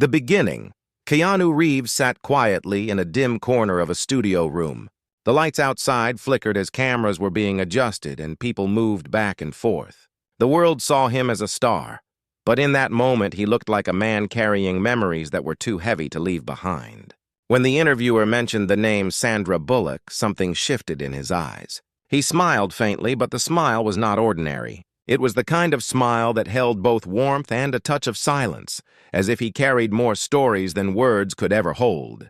The beginning. Keanu Reeves sat quietly in a dim corner of a studio room. The lights outside flickered as cameras were being adjusted and people moved back and forth. The world saw him as a star, but in that moment he looked like a man carrying memories that were too heavy to leave behind. When the interviewer mentioned the name Sandra Bullock, something shifted in his eyes. He smiled faintly, but the smile was not ordinary. It was the kind of smile that held both warmth and a touch of silence, as if he carried more stories than words could ever hold.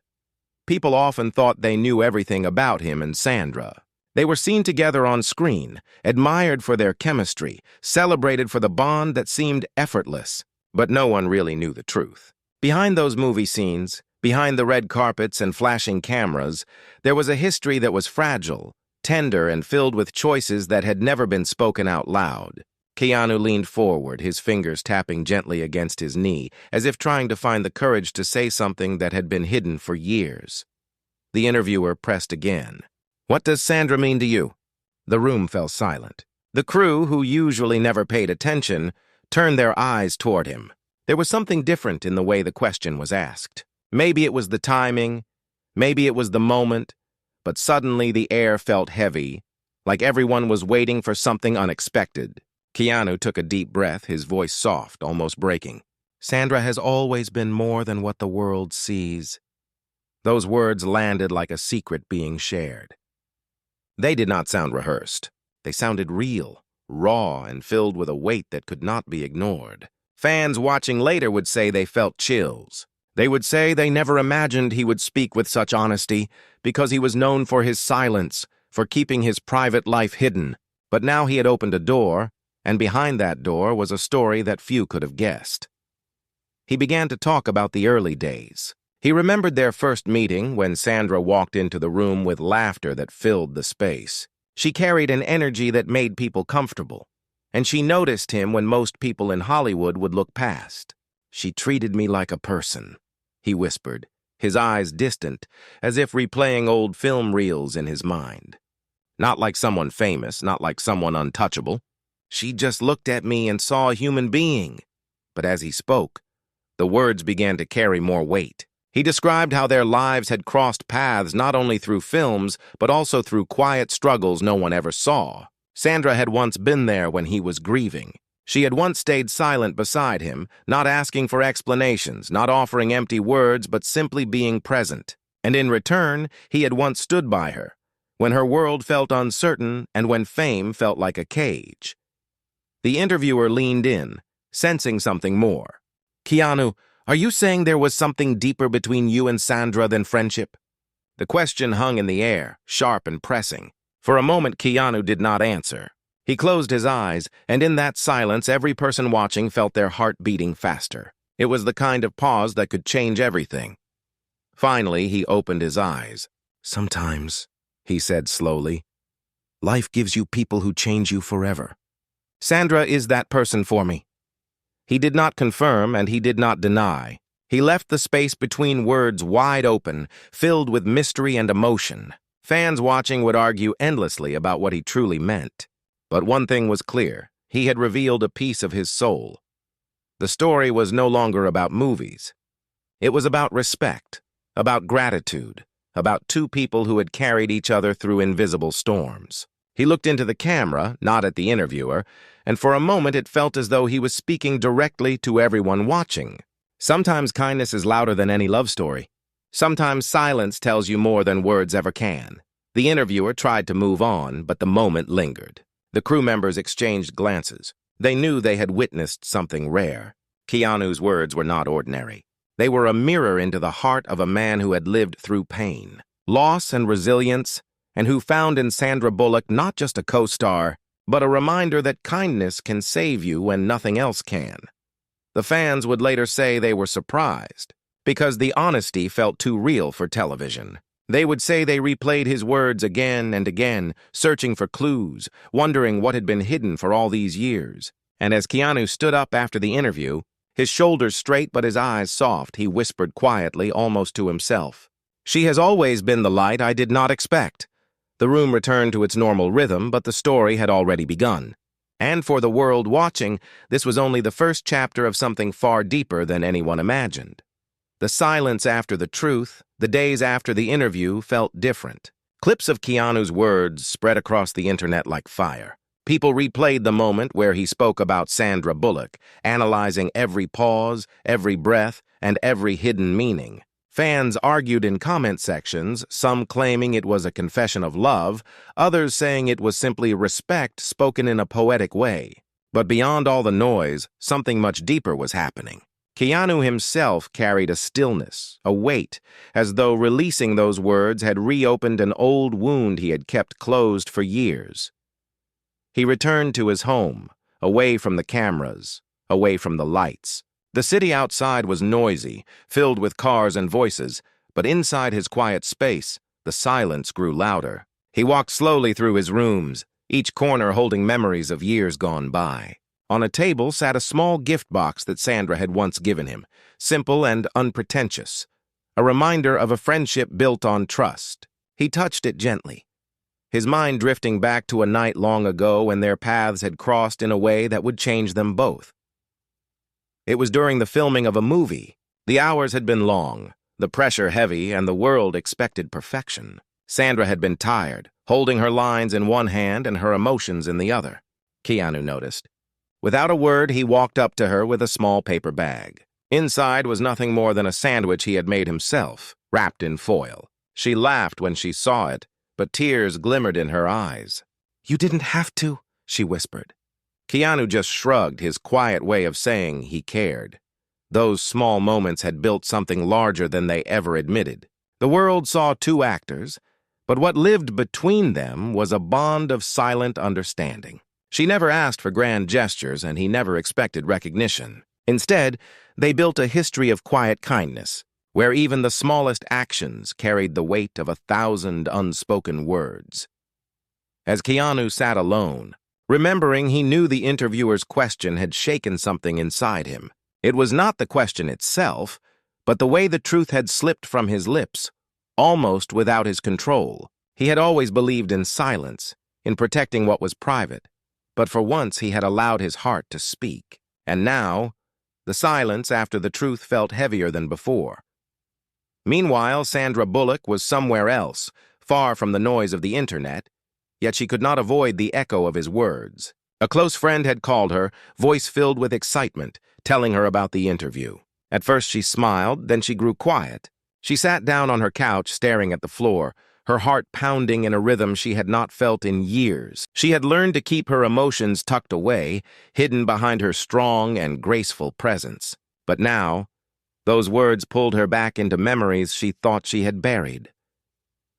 People often thought they knew everything about him and Sandra. They were seen together on screen, admired for their chemistry, celebrated for the bond that seemed effortless, but no one really knew the truth. Behind those movie scenes, behind the red carpets and flashing cameras, there was a history that was fragile, tender, and filled with choices that had never been spoken out loud. Keanu leaned forward, his fingers tapping gently against his knee, as if trying to find the courage to say something that had been hidden for years. The interviewer pressed again. "What does Sandra mean to you?" The room fell silent. The crew, who usually never paid attention, turned their eyes toward him. There was something different in the way the question was asked. Maybe it was the timing, maybe it was the moment, but suddenly the air felt heavy, like everyone was waiting for something unexpected. Keanu took a deep breath, his voice soft, almost breaking. "Sandra has always been more than what the world sees." Those words landed like a secret being shared. They did not sound rehearsed. They sounded real, raw, and filled with a weight that could not be ignored. Fans watching later would say they felt chills. They would say they never imagined he would speak with such honesty because he was known for his silence, for keeping his private life hidden. But now he had opened a door, and behind that door was a story that few could have guessed. He began to talk about the early days. He remembered their first meeting when Sandra walked into the room with laughter that filled the space. She carried an energy that made people comfortable, and she noticed him when most people in Hollywood would look past. "She treated me like a person," he whispered, his eyes distant, as if replaying old film reels in his mind. "Not like someone famous, not like someone untouchable. She just looked at me and saw a human being." But as he spoke, the words began to carry more weight. He described how their lives had crossed paths not only through films, but also through quiet struggles no one ever saw. Sandra had once been there when he was grieving. She had once stayed silent beside him, not asking for explanations, not offering empty words, but simply being present. And in return, he had once stood by her, when her world felt uncertain and when fame felt like a cage. The interviewer leaned in, sensing something more. "Keanu, are you saying there was something deeper between you and Sandra than friendship?" The question hung in the air, sharp and pressing. For a moment, Keanu did not answer. He closed his eyes, and in that silence, every person watching felt their heart beating faster. It was the kind of pause that could change everything. Finally, he opened his eyes. "Sometimes," he said slowly, "life gives you people who change you forever. Sandra is that person for me." He did not confirm, and he did not deny. He left the space between words wide open, filled with mystery and emotion. Fans watching would argue endlessly about what he truly meant. But one thing was clear. He had revealed a piece of his soul. The story was no longer about movies. It was about respect, about gratitude, about two people who had carried each other through invisible storms. He looked into the camera, not at the interviewer, and for a moment it felt as though he was speaking directly to everyone watching. Sometimes kindness is louder than any love story. Sometimes silence tells you more than words ever can. The interviewer tried to move on, but the moment lingered. The crew members exchanged glances. They knew they had witnessed something rare. Keanu's words were not ordinary. They were a mirror into the heart of a man who had lived through pain, loss, and resilience, and who found in Sandra Bullock not just a co-star, but a reminder that kindness can save you when nothing else can. The fans would later say they were surprised, because the honesty felt too real for television. They would say they replayed his words again and again, searching for clues, wondering what had been hidden for all these years. And as Keanu stood up after the interview, his shoulders straight but his eyes soft, he whispered quietly, almost to himself, "She has always been the light I did not expect." The room returned to its normal rhythm, but the story had already begun. And for the world watching, this was only the first chapter of something far deeper than anyone imagined. The silence after the truth, the days after the interview, felt different. Clips of Keanu's words spread across the internet like fire. People replayed the moment where he spoke about Sandra Bullock, analyzing every pause, every breath, and every hidden meaning. Fans argued in comment sections, some claiming it was a confession of love, others saying it was simply respect spoken in a poetic way. But beyond all the noise, something much deeper was happening. Keanu himself carried a stillness, a weight, as though releasing those words had reopened an old wound he had kept closed for years. He returned to his home, away from the cameras, away from the lights. The city outside was noisy, filled with cars and voices, but inside his quiet space, the silence grew louder. He walked slowly through his rooms, each corner holding memories of years gone by. On a table sat a small gift box that Sandra had once given him, simple and unpretentious, a reminder of a friendship built on trust. He touched it gently, his mind drifting back to a night long ago when their paths had crossed in a way that would change them both. It was during the filming of a movie. The hours had been long, the pressure heavy, and the world expected perfection. Sandra had been tired, holding her lines in one hand and her emotions in the other. Keanu noticed. Without a word, he walked up to her with a small paper bag. Inside was nothing more than a sandwich he had made himself, wrapped in foil. She laughed when she saw it, but tears glimmered in her eyes. "You didn't have to," she whispered. Keanu just shrugged, his quiet way of saying he cared. Those small moments had built something larger than they ever admitted. The world saw two actors, but what lived between them was a bond of silent understanding. She never asked for grand gestures, and he never expected recognition. Instead, they built a history of quiet kindness, where even the smallest actions carried the weight of 1,000 unspoken words. As Keanu sat alone, remembering, he knew the interviewer's question had shaken something inside him. It was not the question itself, but the way the truth had slipped from his lips, almost without his control. He had always believed in silence, in protecting what was private, but for once he had allowed his heart to speak. And now, the silence after the truth felt heavier than before. Meanwhile, Sandra Bullock was somewhere else, far from the noise of the internet, yet she could not avoid the echo of his words. A close friend had called her, voice filled with excitement, telling her about the interview. At first she smiled, then she grew quiet. She sat down on her couch, staring at the floor, her heart pounding in a rhythm she had not felt in years. She had learned to keep her emotions tucked away, hidden behind her strong and graceful presence. But now, those words pulled her back into memories she thought she had buried.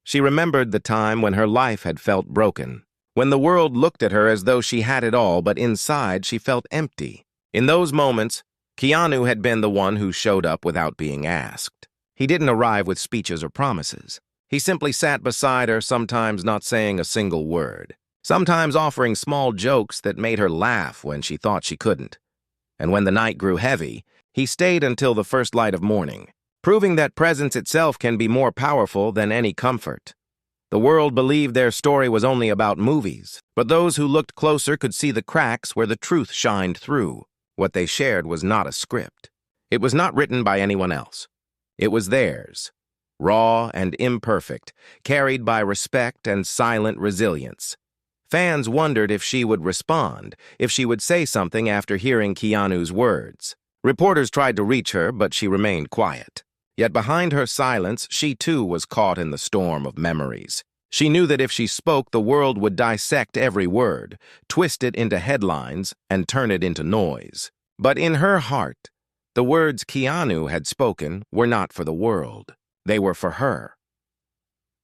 She remembered the time when her life had felt broken, when the world looked at her as though she had it all, but inside she felt empty. In those moments, Keanu had been the one who showed up without being asked. He didn't arrive with speeches or promises. He simply sat beside her, sometimes not saying a single word, sometimes offering small jokes that made her laugh when she thought she couldn't. And when the night grew heavy, he stayed until the first light of morning, proving that presence itself can be more powerful than any comfort. The world believed their story was only about movies, but those who looked closer could see the cracks where the truth shined through. What they shared was not a script. It was not written by anyone else. It was theirs, raw and imperfect, carried by respect and silent resilience. Fans wondered if she would respond, if she would say something after hearing Keanu's words. Reporters tried to reach her, but she remained quiet. Yet behind her silence, she too was caught in the storm of memories. She knew that if she spoke, the world would dissect every word, twist it into headlines, and turn it into noise. But in her heart, the words Keanu had spoken were not for the world. They were for her.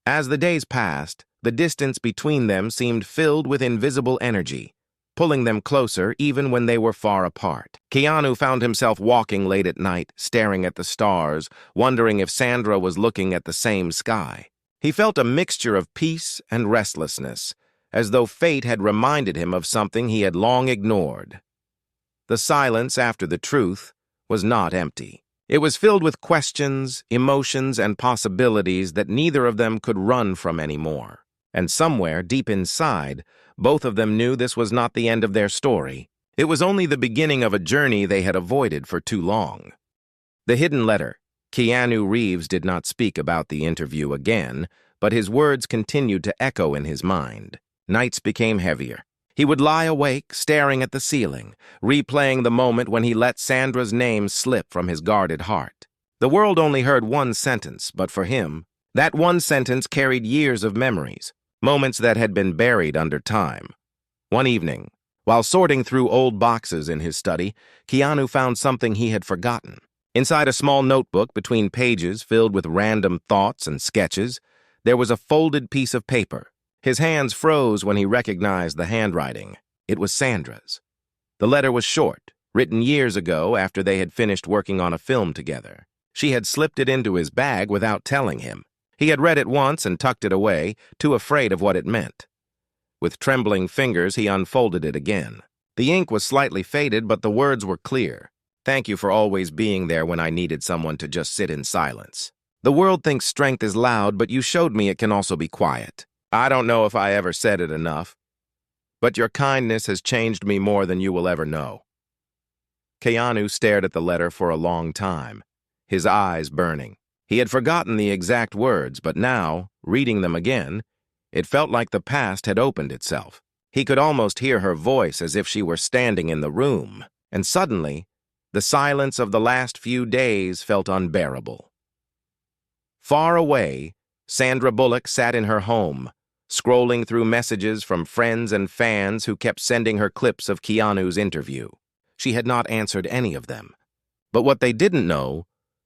As the days passed, the distance between them seemed filled with invisible energy, pulling them closer even when they were far apart. Keanu found himself walking late at night, staring at the stars, wondering if Sandra was looking at the same sky. He felt a mixture of peace and restlessness, as though fate had reminded him of something he had long ignored. The silence after the truth was not empty. It was filled with questions, emotions, and possibilities that neither of them could run from anymore. And somewhere, deep inside, both of them knew this was not the end of their story. It was only the beginning of a journey they had avoided for too long. The hidden letter. Keanu Reeves did not speak about the interview again, but his words continued to echo in his mind. Nights became heavier. He would lie awake, staring at the ceiling, replaying the moment when he let Sandra's name slip from his guarded heart. The world only heard one sentence, but for him, that one sentence carried years of memories, moments that had been buried under time. One evening, while sorting through old boxes in his study, Keanu found something he had forgotten. Inside a small notebook between pages filled with random thoughts and sketches, there was a folded piece of paper. His hands froze when he recognized the handwriting. It was Sandra's. The letter was short, written years ago after they had finished working on a film together. She had slipped it into his bag without telling him. He had read it once and tucked it away, too afraid of what it meant. With trembling fingers, he unfolded it again. The ink was slightly faded, but the words were clear. "Thank you for always being there when I needed someone to just sit in silence. The world thinks strength is loud, but you showed me it can also be quiet. I don't know if I ever said it enough, but your kindness has changed me more than you will ever know." Keanu stared at the letter for a long time, his eyes burning. He had forgotten the exact words, but now, reading them again, it felt like the past had opened itself. He could almost hear her voice as if she were standing in the room, and suddenly, the silence of the last few days felt unbearable. Far away, Sandra Bullock sat in her home, scrolling through messages from friends and fans who kept sending her clips of Keanu's interview. She had not answered any of them. But what they didn't know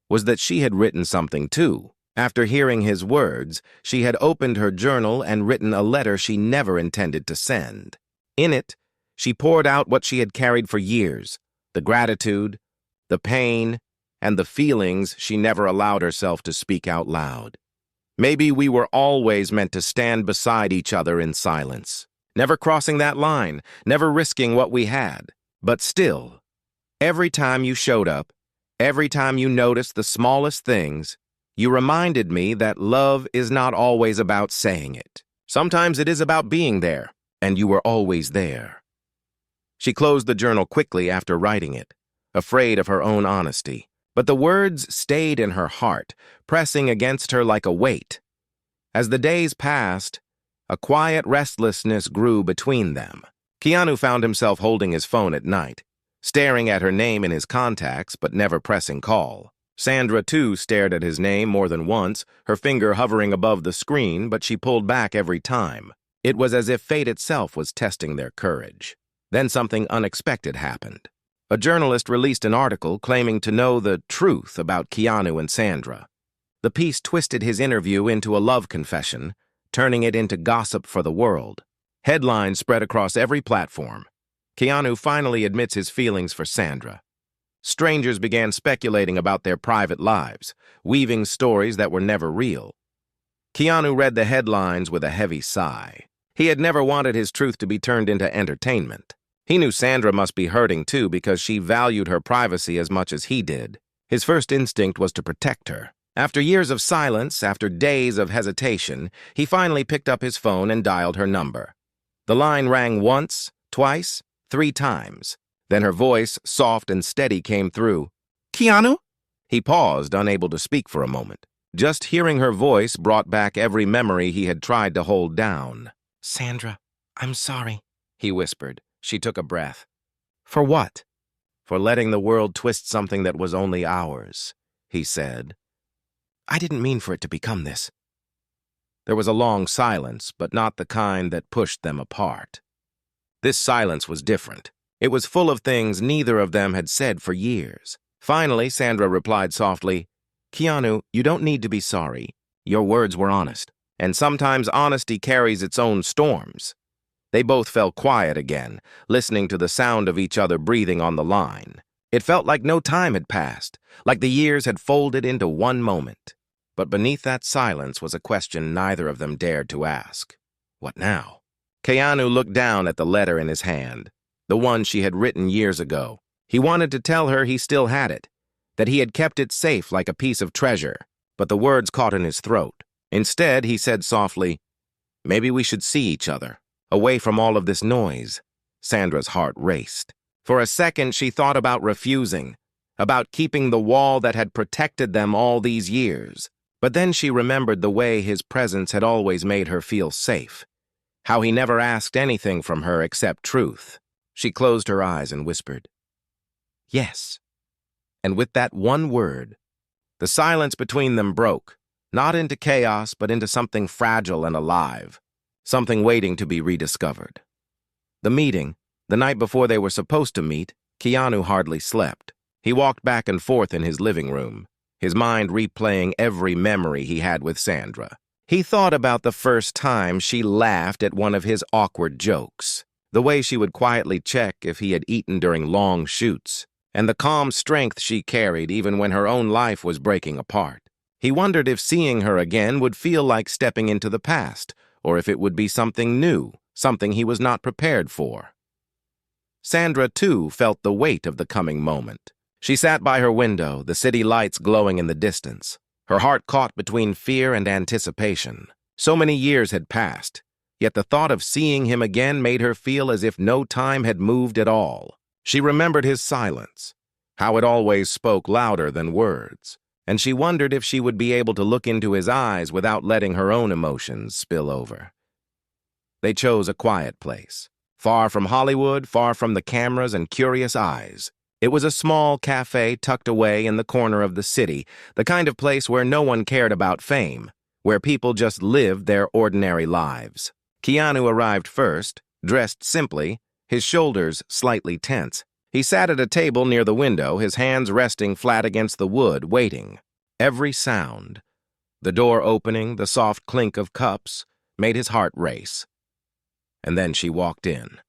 was that she had written something too. After hearing his words, she had opened her journal and written a letter she never intended to send. In it, she poured out what she had carried for years, the gratitude, the pain, and the feelings she never allowed herself to speak out loud. Maybe we were always meant to stand beside each other in silence, never crossing that line, never risking what we had. But still, every time you showed up, every time you noticed the smallest things, you reminded me that love is not always about saying it. Sometimes it is about being there, and you were always there. She closed the journal quickly after writing it, afraid of her own honesty. But the words stayed in her heart, pressing against her like a weight. As the days passed, a quiet restlessness grew between them. Keanu found himself holding his phone at night, staring at her name in his contacts but never pressing call. Sandra, too, stared at his name more than once, her finger hovering above the screen, but she pulled back every time. It was as if fate itself was testing their courage. Then something unexpected happened. A journalist released an article claiming to know the truth about Keanu and Sandra. The piece twisted his interview into a love confession, turning it into gossip for the world. Headlines spread across every platform. Keanu finally admits his feelings for Sandra. Strangers began speculating about their private lives, weaving stories that were never real. Keanu read the headlines with a heavy sigh. He had never wanted his truth to be turned into entertainment. He knew Sandra must be hurting too because she valued her privacy as much as he did. His first instinct was to protect her. After years of silence, after days of hesitation, he finally picked up his phone and dialed her number. The line rang once, twice, 3 times. Then her voice, soft and steady, came through. "Keanu?" He paused, unable to speak for a moment. Just hearing her voice brought back every memory he had tried to hold down. "Sandra, I'm sorry," he whispered. She took a breath. "For what?" "For letting the world twist something that was only ours," he said. "I didn't mean for it to become this." There was a long silence, but not the kind that pushed them apart. This silence was different. It was full of things neither of them had said for years. Finally, Sandra replied softly, "Keanu, you don't need to be sorry. Your words were honest, and sometimes honesty carries its own storms." They both fell quiet again, listening to the sound of each other breathing on the line. It felt like no time had passed, like the years had folded into one moment. But beneath that silence was a question neither of them dared to ask. What now? Keanu looked down at the letter in his hand, the one she had written years ago. He wanted to tell her he still had it, that he had kept it safe like a piece of treasure, but the words caught in his throat. Instead, he said softly, "Maybe we should see each other. Away from all of this noise." Sandra's heart raced. For a second, she thought about refusing, about keeping the wall that had protected them all these years. But then she remembered the way his presence had always made her feel safe, how he never asked anything from her except truth. She closed her eyes and whispered, "Yes." And with that one word, the silence between them broke, not into chaos, but into something fragile and alive, something waiting to be rediscovered. The meeting, the night before they were supposed to meet, Keanu hardly slept. He walked back and forth in his living room, his mind replaying every memory he had with Sandra. He thought about the first time she laughed at one of his awkward jokes, the way she would quietly check if he had eaten during long shoots, and the calm strength she carried even when her own life was breaking apart. He wondered if seeing her again would feel like stepping into the past, or if it would be something new, something he was not prepared for. Sandra, too, felt the weight of the coming moment. She sat by her window, the city lights glowing in the distance, her heart caught between fear and anticipation. So many years had passed, yet the thought of seeing him again made her feel as if no time had moved at all. She remembered his silence, how it always spoke louder than words, and she wondered if she would be able to look into his eyes without letting her own emotions spill over. They chose a quiet place, far from Hollywood, far from the cameras and curious eyes. It was a small cafe tucked away in the corner of the city, the kind of place where no one cared about fame, where people just lived their ordinary lives. Keanu arrived first, dressed simply, his shoulders slightly tense. He sat at a table near the window, his hands resting flat against the wood, waiting. Every sound, the door opening, the soft clink of cups, made his heart race. And then she walked in.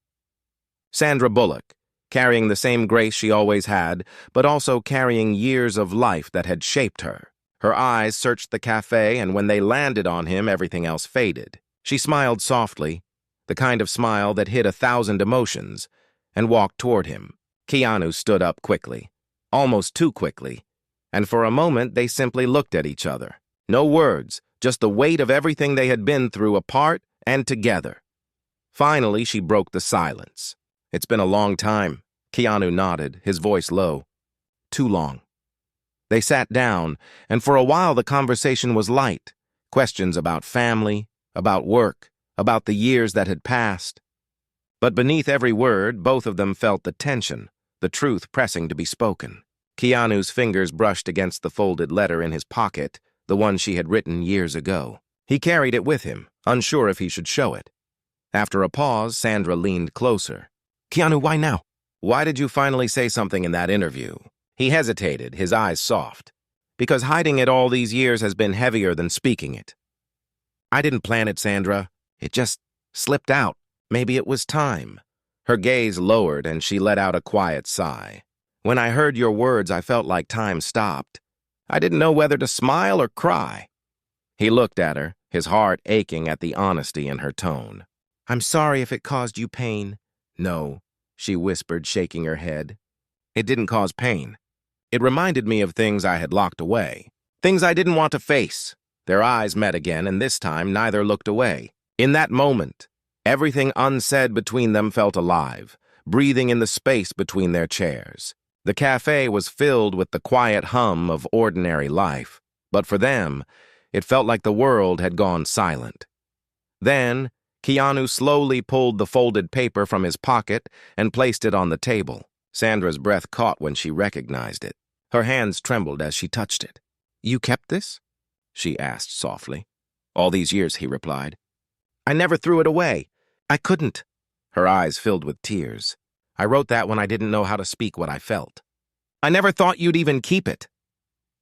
Sandra Bullock, carrying the same grace she always had, but also carrying years of life that had shaped her. Her eyes searched the cafe, and when they landed on him, everything else faded. She smiled softly, the kind of smile that hid 1,000 emotions, and walked toward him. Keanu stood up quickly, almost too quickly, and for a moment they simply looked at each other. No words, just the weight of everything they had been through apart and together. Finally, she broke the silence. "It's been a long time." Keanu nodded, his voice low. "Too long." They sat down, and for a while the conversation was light. Questions about family, about work, about the years that had passed. But beneath every word, both of them felt the tension, the truth pressing to be spoken. Keanu's fingers brushed against the folded letter in his pocket, the one she had written years ago. He carried it with him, unsure if he should show it. After a pause, Sandra leaned closer. "Keanu, why now? Why did you finally say something in that interview?" He hesitated, his eyes soft. "Because hiding it all these years has been heavier than speaking it." "I didn't plan it, Sandra. It just slipped out. Maybe it was time." Her gaze lowered and she let out a quiet sigh. "When I heard your words, I felt like time stopped. I didn't know whether to smile or cry." He looked at her, his heart aching at the honesty in her tone. "I'm sorry if it caused you pain." "No," she whispered, shaking her head. "It didn't cause pain. It reminded me of things I had locked away, things I didn't want to face." Their eyes met again, and this time neither looked away. In that moment, everything unsaid between them felt alive, breathing in the space between their chairs. The cafe was filled with the quiet hum of ordinary life, but for them, it felt like the world had gone silent. Then, Keanu slowly pulled the folded paper from his pocket and placed it on the table. Sandra's breath caught when she recognized it. Her hands trembled as she touched it. "You kept this?" she asked softly. "All these years," he replied. "I never threw it away. I couldn't." Her eyes filled with tears. "I wrote that when I didn't know how to speak what I felt. I never thought you'd even keep it."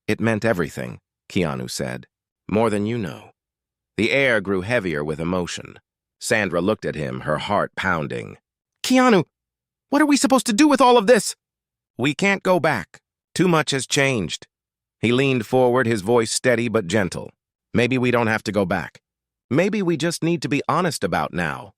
"It meant everything," Keanu said. "More than you know." The air grew heavier with emotion. Sandra looked at him, her heart pounding. "Keanu, what are we supposed to do with all of this?" "We can't go back. Too much has changed." He leaned forward, his voice steady but gentle. "Maybe we don't have to go back. Maybe we just need to be honest about now."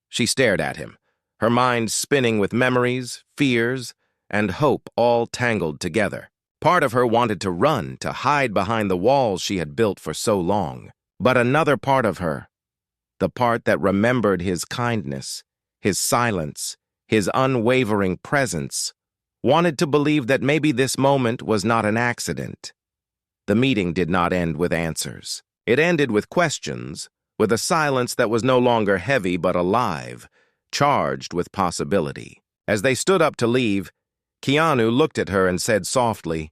She stared at him, her mind spinning with memories, fears, and hope all tangled together. Part of her wanted to run, to hide behind the walls she had built for so long. But another part of her, the part that remembered his kindness, his silence, his unwavering presence, wanted to believe that maybe this moment was not an accident. The meeting did not end with answers. It ended with questions, with a silence that was no longer heavy but alive, charged with possibility. As they stood up to leave, Keanu looked at her and said softly,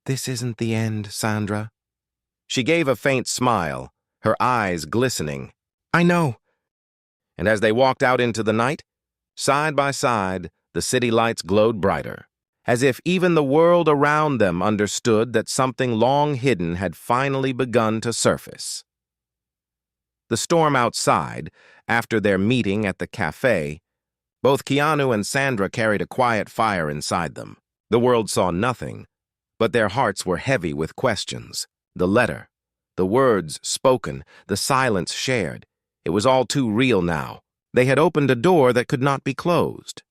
"This isn't the end, Sandra." She gave a faint smile, her eyes glistening. "I know." And as they walked out into the night, side by side, the city lights glowed brighter, as if even the world around them understood that something long hidden had finally begun to surface. The storm outside, after their meeting at the cafe, both Keanu and Sandra carried a quiet fire inside them. The world saw nothing, but their hearts were heavy with questions. The letter, the words spoken, the silence shared. It was all too real now. They had opened a door that could not be closed.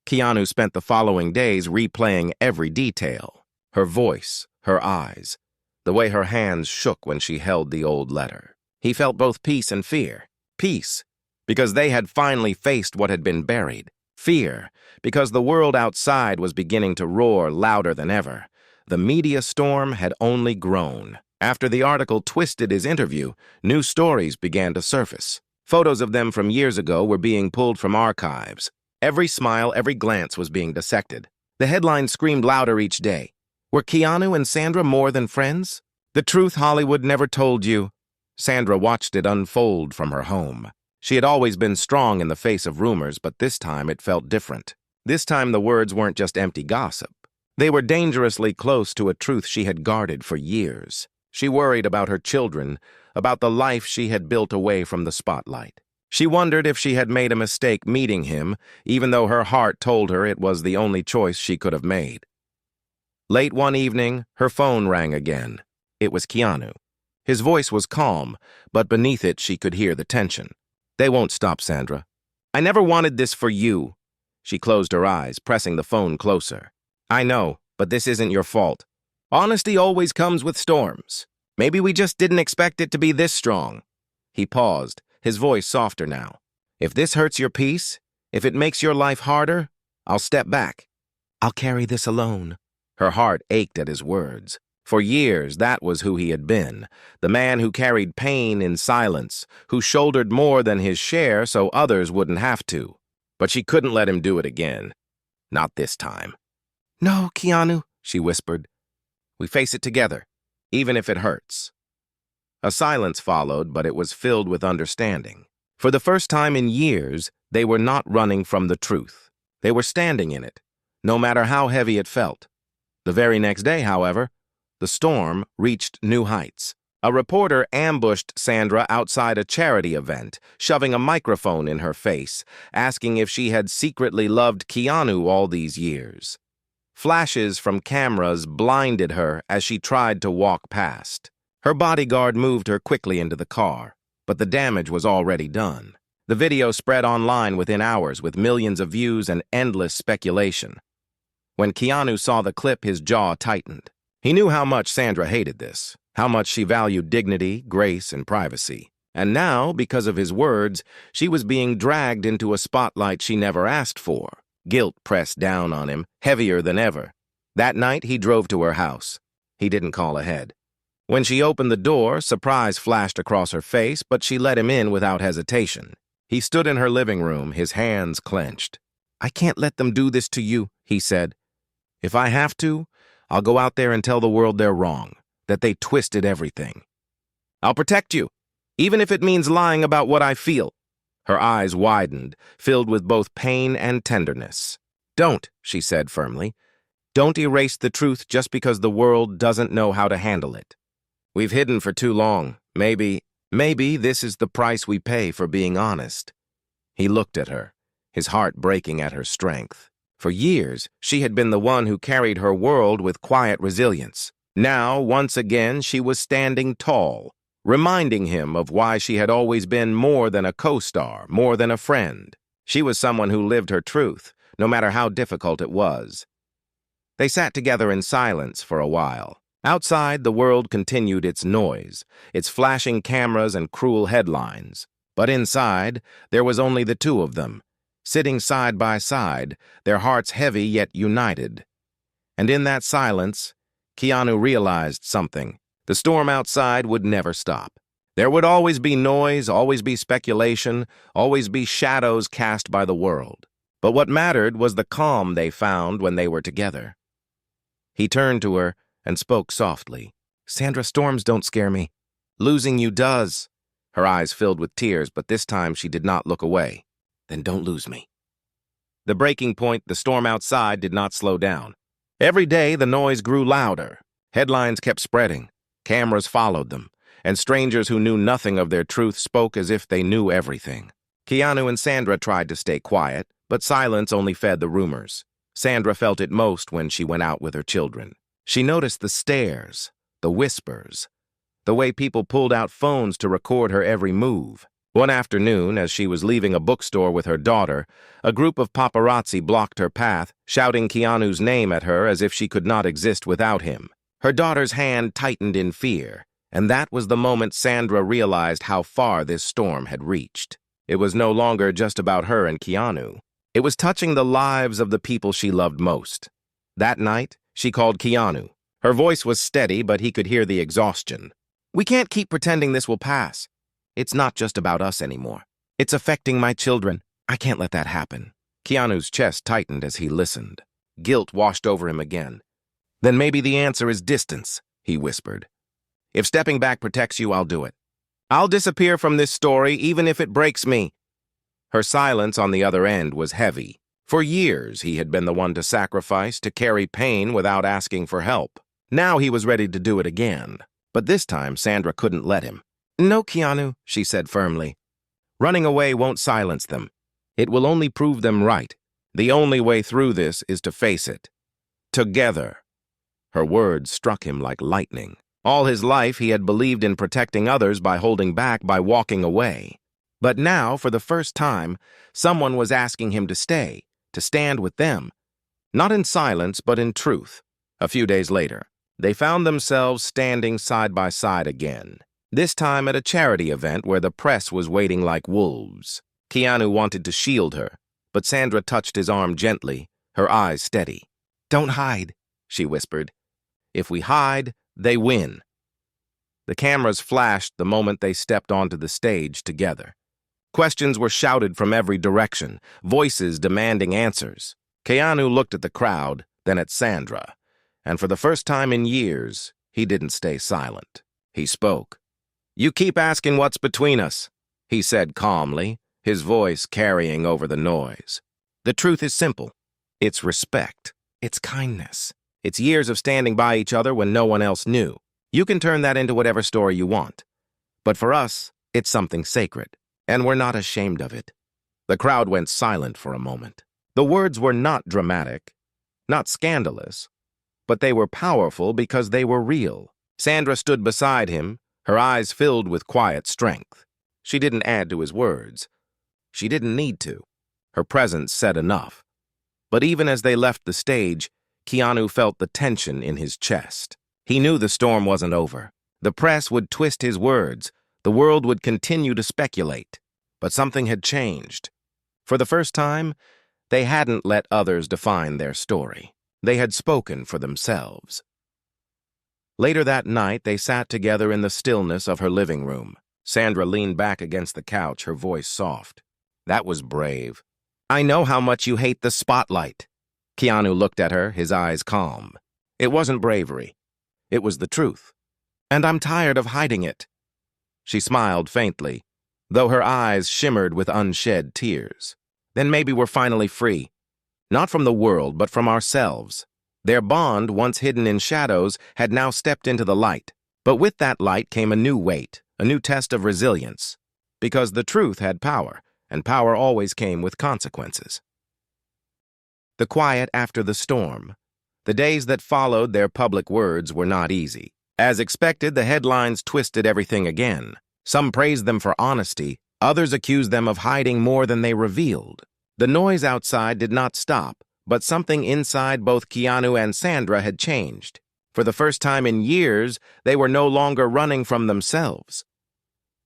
Keanu spent the following days replaying every detail. Her voice, her eyes, the way her hands shook when she held the old letter. He felt both peace and fear. Peace, because they had finally faced what had been buried. Fear, because the world outside was beginning to roar louder than ever. The media storm had only grown. After the article twisted his interview, new stories began to surface. Photos of them from years ago were being pulled from archives. Every smile, every glance was being dissected. The headlines screamed louder each day. Were Keanu and Sandra more than friends? The truth Hollywood never told you. Sandra watched it unfold from her home. She had always been strong in the face of rumors, but this time it felt different. This time the words weren't just empty gossip. They were dangerously close to a truth she had guarded for years. She worried about her children, about the life she had built away from the spotlight. She wondered if she had made a mistake meeting him, even though her heart told her it was the only choice she could have made. Late one evening, her phone rang again. It was Keanu. His voice was calm, but beneath it she could hear the tension. "They won't stop, Sandra. I never wanted this for you." She closed her eyes, pressing the phone closer. "I know, but this isn't your fault. Honesty always comes with storms. Maybe we just didn't expect it to be this strong." He paused, his voice softer now. "If this hurts your peace, if it makes your life harder, I'll step back. I'll carry this alone." Her heart ached at his words. For years, that was who he had been, the man who carried pain in silence, who shouldered more than his share so others wouldn't have to. But she couldn't let him do it again. Not this time. "No, Keanu," she whispered. "We face it together, even if it hurts." A silence followed, but it was filled with understanding. For the first time in years, they were not running from the truth. They were standing in it, no matter how heavy it felt. The very next day, however, the storm reached new heights. A reporter ambushed Sandra outside a charity event, shoving a microphone in her face, asking if she had secretly loved Keanu all these years. Flashes from cameras blinded her as she tried to walk past. Her bodyguard moved her quickly into the car, but the damage was already done. The video spread online within hours with millions of views and endless speculation. When Keanu saw the clip, his jaw tightened. He knew how much Sandra hated this, how much she valued dignity, grace, and privacy. And now, because of his words, she was being dragged into a spotlight she never asked for. Guilt pressed down on him, heavier than ever. That night, he drove to her house. He didn't call ahead. When she opened the door, surprise flashed across her face, but she let him in without hesitation. He stood in her living room, his hands clenched. "I can't let them do this to you," he said. "If I have to, I'll go out there and tell the world they're wrong, that they twisted everything. I'll protect you, even if it means lying about what I feel." Her eyes widened, filled with both pain and tenderness. "Don't," she said firmly. "Don't erase the truth just because the world doesn't know how to handle it. We've hidden for too long. Maybe this is the price we pay for being honest." He looked at her, his heart breaking at her strength. For years, she had been the one who carried her world with quiet resilience. Now, once again, she was standing tall, reminding him of why she had always been more than a co-star, more than a friend. She was someone who lived her truth, no matter how difficult it was. They sat together in silence for a while. Outside, the world continued its noise, its flashing cameras and cruel headlines. But inside, there was only the two of them. sitting side by side, their hearts heavy yet united. And in that silence, Keanu realized something. The storm outside would never stop. There would always be noise, always be speculation, always be shadows cast by the world. But what mattered was the calm they found when they were together. He turned to her and spoke softly. "Sandra, storms don't scare me. Losing you does." Her eyes filled with tears, but this time she did not look away. "Then don't lose me." The breaking point, the storm outside, did not slow down. Every day the noise grew louder. Headlines kept spreading. Cameras followed them, and strangers who knew nothing of their truth spoke as if they knew everything. Keanu and Sandra tried to stay quiet, but silence only fed the rumors. Sandra felt it most when she went out with her children. She noticed the stares, the whispers, the way people pulled out phones to record her every move. One afternoon, as she was leaving a bookstore with her daughter, a group of paparazzi blocked her path, shouting Keanu's name at her as if she could not exist without him. Her daughter's hand tightened in fear, and that was the moment Sandra realized how far this storm had reached. It was no longer just about her and Keanu. It was touching the lives of the people she loved most. That night, she called Keanu. Her voice was steady, but he could hear the exhaustion. "We can't keep pretending this will pass. It's not just about us anymore. It's affecting my children. I can't let that happen." Keanu's chest tightened as he listened. Guilt washed over him again. "Then maybe the answer is distance," he whispered. "If stepping back protects you, I'll do it. I'll disappear from this story even if it breaks me." Her silence on the other end was heavy. For years, he had been the one to sacrifice, to carry pain without asking for help. Now he was ready to do it again. But this time, Sandra couldn't let him. "No, Keanu," she said firmly. "Running away won't silence them. It will only prove them right. The only way through this is to face it. Together." Her words struck him like lightning. All his life, he had believed in protecting others by holding back, by walking away. But now, for the first time, someone was asking him to stay, to stand with them. Not in silence, but in truth. A few days later, they found themselves standing side by side again. This time at a charity event where the press was waiting like wolves. Keanu wanted to shield her, but Sandra touched his arm gently, her eyes steady. "Don't hide," she whispered. "If we hide, they win." The cameras flashed the moment they stepped onto the stage together. Questions were shouted from every direction, voices demanding answers. Keanu looked at the crowd, then at Sandra, and for the first time in years, he didn't stay silent. He spoke. "You keep asking what's between us," he said calmly, his voice carrying over the noise. "The truth is simple. It's respect. It's kindness. It's years of standing by each other when no one else knew. You can turn that into whatever story you want. But for us, it's something sacred. And we're not ashamed of it." The crowd went silent for a moment. The words were not dramatic, not scandalous, but they were powerful because they were real. Sandra stood beside him, her eyes filled with quiet strength. She didn't add to his words. She didn't need to. Her presence said enough. But even as they left the stage, Keanu felt the tension in his chest. He knew the storm wasn't over. The press would twist his words. The world would continue to speculate. But something had changed. For the first time, they hadn't let others define their story. They had spoken for themselves. Later that night, they sat together in the stillness of her living room. Sandra leaned back against the couch, her voice soft. "That was brave. I know how much you hate the spotlight." Keanu looked at her, his eyes calm. "It wasn't bravery. It was the truth. And I'm tired of hiding it." She smiled faintly, though her eyes shimmered with unshed tears. "Then maybe we're finally free. Not from the world, but from ourselves." Their bond, once hidden in shadows, had now stepped into the light. But with that light came a new weight, a new test of resilience. Because the truth had power, and power always came with consequences. The quiet after the storm. The days that followed their public words were not easy. As expected, the headlines twisted everything again. Some praised them for honesty, others accused them of hiding more than they revealed. The noise outside did not stop, but something inside both Keanu and Sandra had changed. For the first time in years, they were no longer running from themselves.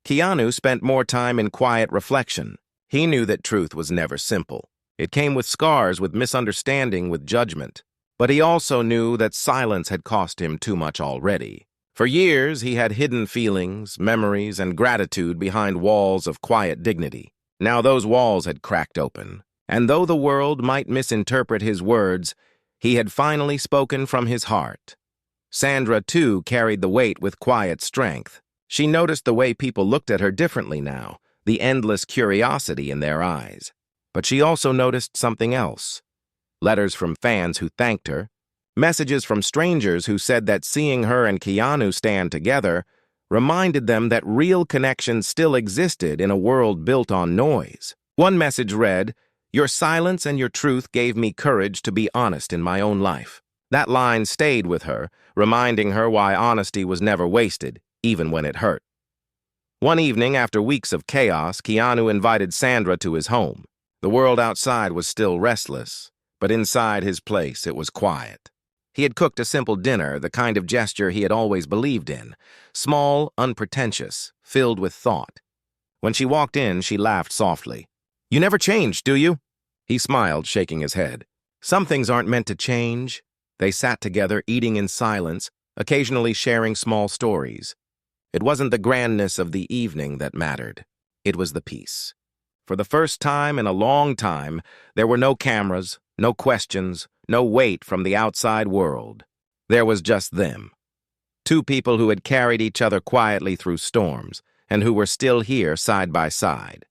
Keanu spent more time in quiet reflection. He knew that truth was never simple. It came with scars, with misunderstanding, with judgment. But he also knew that silence had cost him too much already. For years, he had hidden feelings, memories, and gratitude behind walls of quiet dignity. Now those walls had cracked open, and though the world might misinterpret his words, he had finally spoken from his heart. Sandra, too, carried the weight with quiet strength. She noticed the way people looked at her differently now, the endless curiosity in their eyes. But she also noticed something else. Letters from fans who thanked her, messages from strangers who said that seeing her and Keanu stand together reminded them that real connection still existed in a world built on noise. One message read, "Your silence and your truth gave me courage to be honest in my own life." That line stayed with her, reminding her why honesty was never wasted, even when it hurt. One evening, after weeks of chaos, Keanu invited Sandra to his home. The world outside was still restless, but inside his place it was quiet. He had cooked a simple dinner, the kind of gesture he had always believed in, small, unpretentious, filled with thought. When she walked in, she laughed softly. "You never change, do you?" He smiled, shaking his head. "Some things aren't meant to change." They sat together, eating in silence, occasionally sharing small stories. It wasn't the grandness of the evening that mattered. It was the peace. For the first time in a long time, there were no cameras, no questions, no weight from the outside world. There was just them. Two people who had carried each other quietly through storms, and who were still here side by side.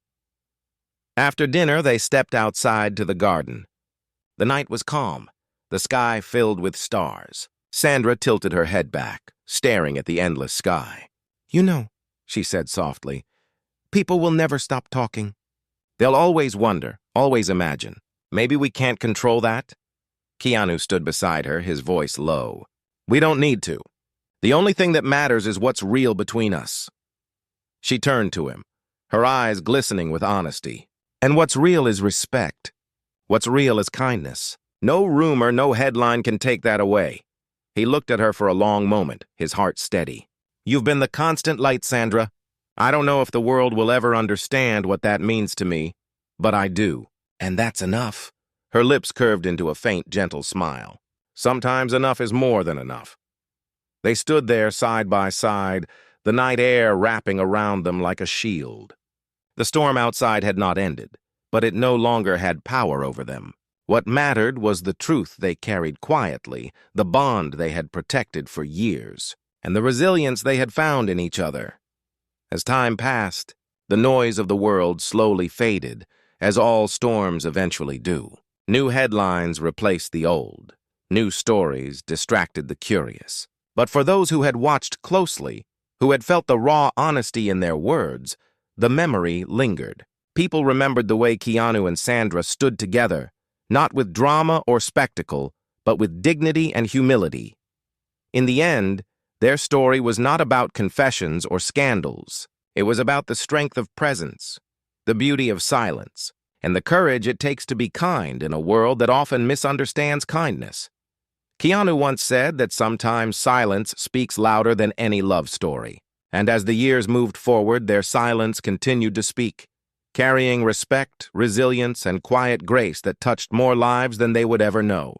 After dinner, they stepped outside to the garden. The night was calm, the sky filled with stars. Sandra tilted her head back, staring at the endless sky. "You know," she said softly, "people will never stop talking. They'll always wonder, always imagine. Maybe we can't control that?" Keanu stood beside her, his voice low. "We don't need to. The only thing that matters is what's real between us." She turned to him, her eyes glistening with honesty. "And what's real is respect. What's real is kindness. No rumor, no headline can take that away." He looked at her for a long moment, his heart steady. "You've been the constant light, Sandra. I don't know if the world will ever understand what that means to me, but I do. And that's enough." Her lips curved into a faint, gentle smile. Sometimes enough is more than enough. They stood there side by side, the night air wrapping around them like a shield. The storm outside had not ended, but it no longer had power over them. What mattered was the truth they carried quietly, the bond they had protected for years, and the resilience they had found in each other. As time passed, the noise of the world slowly faded, as all storms eventually do. New headlines replaced the old. New stories distracted the curious. But for those who had watched closely, who had felt the raw honesty in their words, the memory lingered. People remembered the way Keanu and Sandra stood together, not with drama or spectacle, but with dignity and humility. In the end, their story was not about confessions or scandals. It was about the strength of presence, the beauty of silence, and the courage it takes to be kind in a world that often misunderstands kindness. Keanu once said that sometimes silence speaks louder than any love story, and as the years moved forward, their silence continued to speak, carrying respect, resilience, and quiet grace that touched more lives than they would ever know.